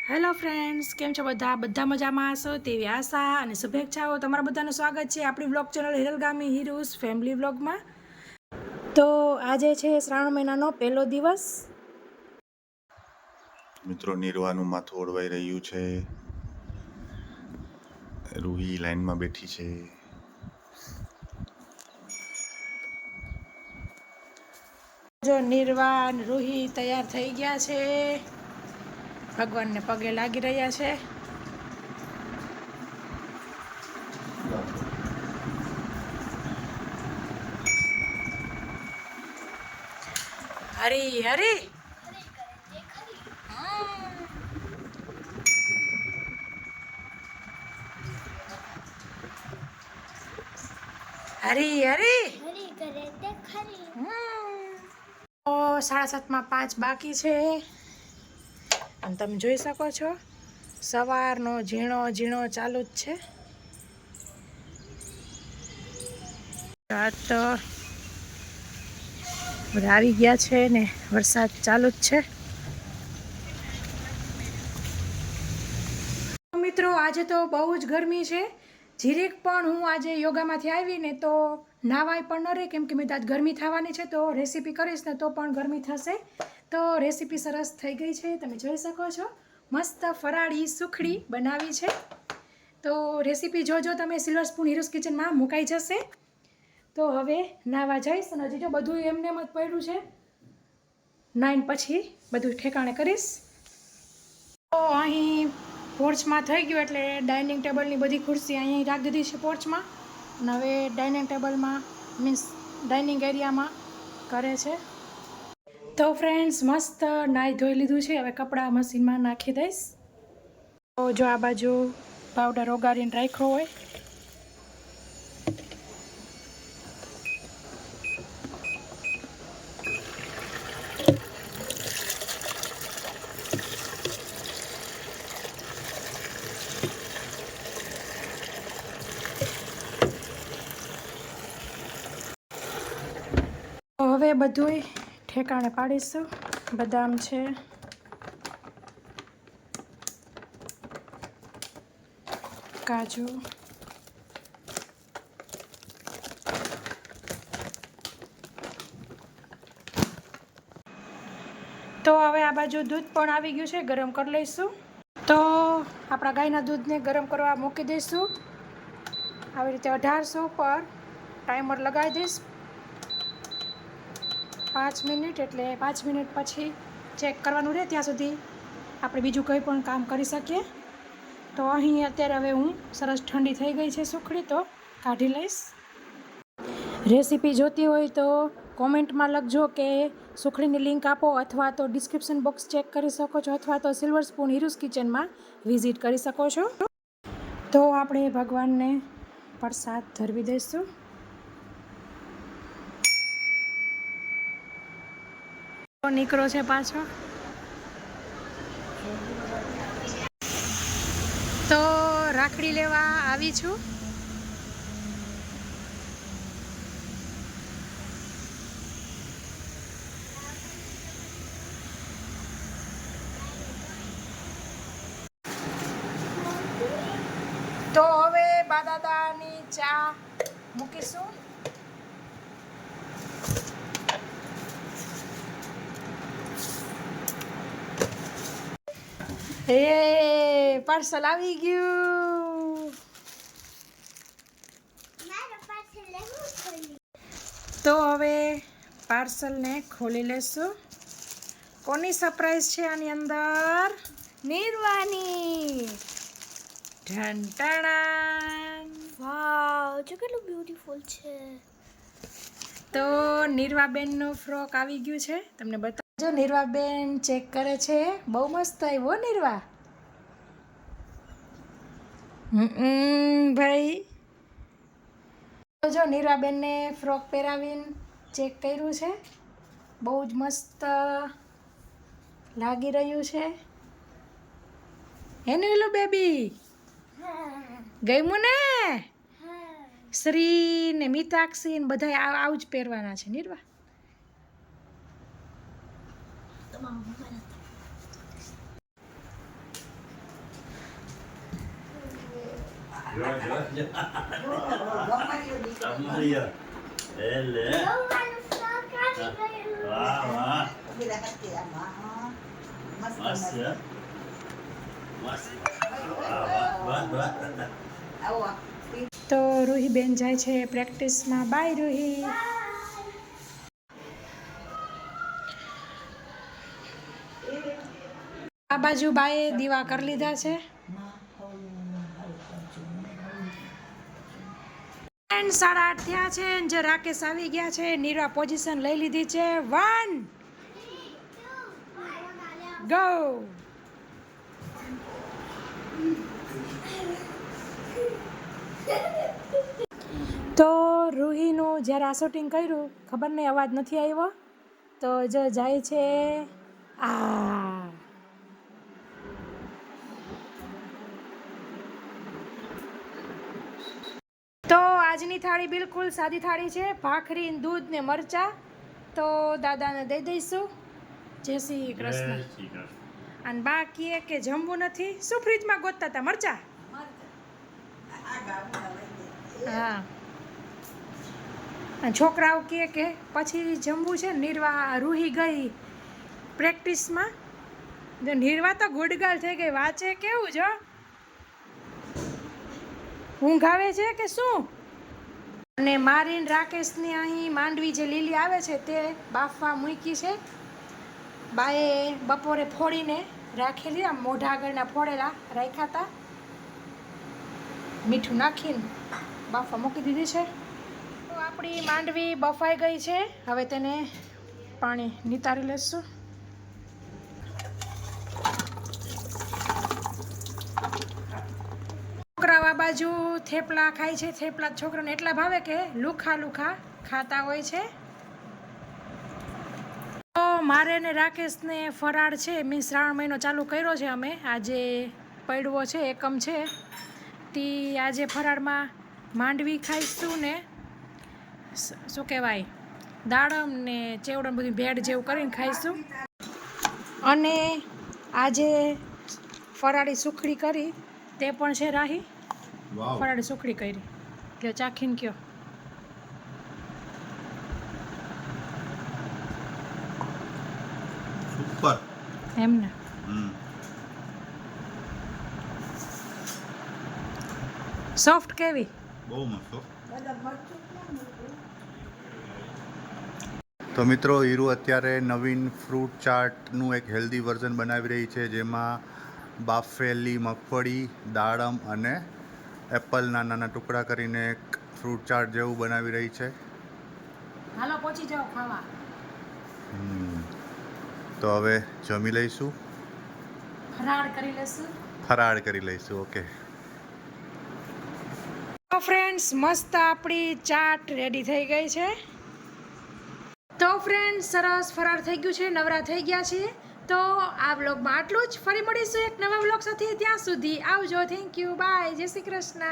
Hello friends, કેમ છો બધા મજામાં હશો તેવી આશા અને શુભેચ્છાઓ. તમારા બધાનું સ્વાગત છે આપણી વ્લોગ ચેનલ હિરલગામી હીરોઝ ફેમિલી વ્લોગમાં. તો આજે છે શ્રાવણ મહિનાનો પહેલો દિવસ. મિત્રો, નિર્વાનું માથું ઓળવાઈ રહ્યું છે. રૂહી લાઈનમાં બેઠી છે. જો નિર્વા અને રૂહી તૈયાર થઈ ગયા છે, ભગવાનને પગે લાગી રહ્યા છે. હરી હરી હરી હરી 7:30 બાકી છે અને તમે જોઈ શકો છો સવારનો ઝીણો ઝીણો ચાલુ જ છે. તો બધા આવી ગયા છે ને વરસાદ ચાલુ જ છે. મિત્રો, આજે તો બહુ જ ગરમી છે. જીરીક પણ હું આજે યોગામાંથી આવીને તો નાવાય પણ ન રહે, કેમ કે મેં આજ ગરમી થવાની છે તો રેસીપી કરીશ ને તો પણ ગરમી થશે. તો રેસીપી સરસ થઈ ગઈ છે, તમે જોઈ શકો છો. મસ્ત ફરાળી સુખડી બનાવી છે. તો રેસીપી જોજો તમે, સિલ્વર સ્પૂન હીરોઝ કિચનમાં મુકાઈ જશે. તો હવે નાવા જઈશ અને હજી જો બધું એમને એમ જ પડ્યું છે. 9 પછી બધું ઠેકાણે કરીશ. તો અહીં પોર્ચમાં થઈ ગયું એટલે ડાઇનિંગ ટેબલની બધી ખુરશી અહીં રાખી દીધી છે પોર્ચમાં. અને હવે ડાઇનિંગ ટેબલમાં મીન્સ ડાઇનિંગ એરિયામાં કરે છે. તો ફ્રેન્ડ્સ, મસ્ત નાહી ધોઈ લીધું છે, હવે કપડાં મશીનમાં નાખી દઈશ. તો જો આ બાજુ પાવડર ઓગાળીને રાખ્યો હોય. હવે બધુંય ઠેકાણે પાડીશું. બદામ છે, કાજુ, તો હવે આ બાજુ દૂધ પણ આવી ગયું છે, ગરમ કરી લઈશું. તો આપણા ગાયના દૂધને ગરમ કરવા મૂકી દઈશું. આવી રીતે 1800 પર ટાઈમર લગાવી દઈશ 5 મિનિટ. એટલે 5 મિનિટ પછી ચેક કરવાનું રહે, ત્યાં સુધી આપણે બીજું કંઈ પણ કામ કરી શકીએ. તો અહીં અત્યારે હવે હું સરસ ઠંડી થઈ ગઈ છે સુખડી, તો કાઢી લઈશ. રેસીપી જોતી હોય તો કોમેન્ટમાં લખજો કે સુખડીની લિંક આપો, અથવા તો ડિસ્ક્રિપ્શન બોક્સ ચેક કરી શકો છો, અથવા તો સિલ્વર સ્પૂન હીરોઝ કિચનમાં વિઝિટ કરી શકો છો. તો આપણે ભગવાનને પ્રસાદ ધરવી દઈશું. નીકળો છે પાછો. તો રાખડી લેવા આવી છું. તો હવે બાદાદાની ચા મૂકીશું. એ પાર્સલ આવી ગયું. તો હવે પાર્સલને ખોલી લેશું. કોની સરપ્રાઈઝ છે આની અંદર? નિર્વાની. ઢંટાણા. વાવ, જો કેટલું બ્યુટીફુલ છે. તો નિર્વાબેનનું ફ્રોક આવી ગયું છે, તમને બતાવજો. નિર્વાબેન ચેક કરે છે. બહુ મસ્ત આવ્યો નિર્વા. ભાઈ જો નિર્વાબેનને ફ્રોક પહેરાવીને ચેક કર્યું છે. બહુ જ મસ્ત લાગી રહ્યું છે. હે નીલુ બેબી, ગમ્યું ને? શ્રી ને મિતાક્ષી ને બધા આવું જ પહેરવાના છે નિર્વા. Amalia. Ele. જમવાનું શાક આવી ગયેલું. વાહ વાહ. Bila hati ama. Mas મસ્ત છે. મસ્ત. વાહ વાહ વાહ. awak. તો રૂહીબેન જાય છે પ્રેક્ટિસમાં. બાય રૂહી. આ બાજુ બાએ દીવા કરી લીધા છે. And 8:30 થયા છે અને જે રાકેશ આવી ગયા છે. નીરવા પોઝિશન લઈ લીધી છે. 1 ગો. તો રૂહીનું જ્યારે આ શૂટિંગ કર્યું ખબર નહીં અવાજ નથી આવ્યો તો જો જાય છે આ. તો આજની થાળી બિલકુલ સાદી થાળી છે. ભાખરી દૂધ ને મરચા. તો દાદાને દઈ દઈશું. જય શ્રી કૃષ્ણ. જય શ્રી કૃષ્ણ. અને બા કહે કે જમવું નથી. શું ફ્રીજમાં ગોતતા હતા? મરચા. હા. અને છોકરાઓ કહે કે પછી જમવું છે. નિર્વા રૂહી ગઈ પ્રેક્ટિસમાં. નિર્વા તો ગુડગાલ થઈ ગઈ. વાંચે કેવું જો ઊંઘ આવે છે કે શું? અને મારીને રાકેશની અહીં માંડવી જે લીલી આવે છે તે બાફવા મૂકી છે. બાએ બપોરે ફોડીને રાખેલી. આમ મોઢા આગળના ફોડેલા રાખ્યા હતા. મીઠું નાખીને બાફવા મૂકી દીધી છે. તો આપણી માંડવી બફાઈ ગઈ છે. હવે તેને પાણી નિતારી લેશું. છોકરાઓ આ બાજુ થેપલા ખાય છે. થેપલા છોકરાને એટલા ભાવે કે લુખા લુખા ખાતા હોય છે. તો મારે ને રાકેશને ફરાળ છે. મીન્સ શ્રાવણ મહિનો ચાલુ કર્યો છે અમે. આજે પડવો છે, એકમ છે. તે આજે ફરાળમાં માંડવી ખાઈશું ને શું કહેવાય દાડમ ને ચેવડમ બધું ભેળ જેવું કરીને ખાઈશું. અને આજે ફરાળી સુખડી કરી તે પણ છે રાહી. ફરાળી સુખડી કરી એટલે ચાખીને કયો. સુપર. એમ ને સોફ્ટ કેવી? બહુ મસ્ત. તો મિત્રો હીરુ અત્યારે નવીન ફ્રૂટ ચાટનું એક હેલ્ધી વર્ઝન બનાવી રહી છે, જેમાં બાફેલી મગફળી, દાડમ અને એપલના નાના ટુકડા કરીને એક ફ્રૂટ ચાટ જેવું બનાવી રહી છે. હાલો પહોંચી જાઓ ખાવા. તો હવે જમી લઈશું, ફરાળ કરી લેશું. ફરાળ કરી લઈશું. ઓકે તો ફ્રેન્ડ્સ મસ્ત આપણી ચાટ રેડી થઈ ગઈ છે. તો ફ્રેન્ડ્સ સરસ ફરાળ થઈ ગયું છે. નવરા થઈ ગયા છીએ. તો આ બ્લોગમાં આટલું જ. ફરી મળીશું એક નવા બ્લોગ સાથે. ત્યાં સુધી આવજો. Thank you. બાય. જય શ્રી કૃષ્ણ.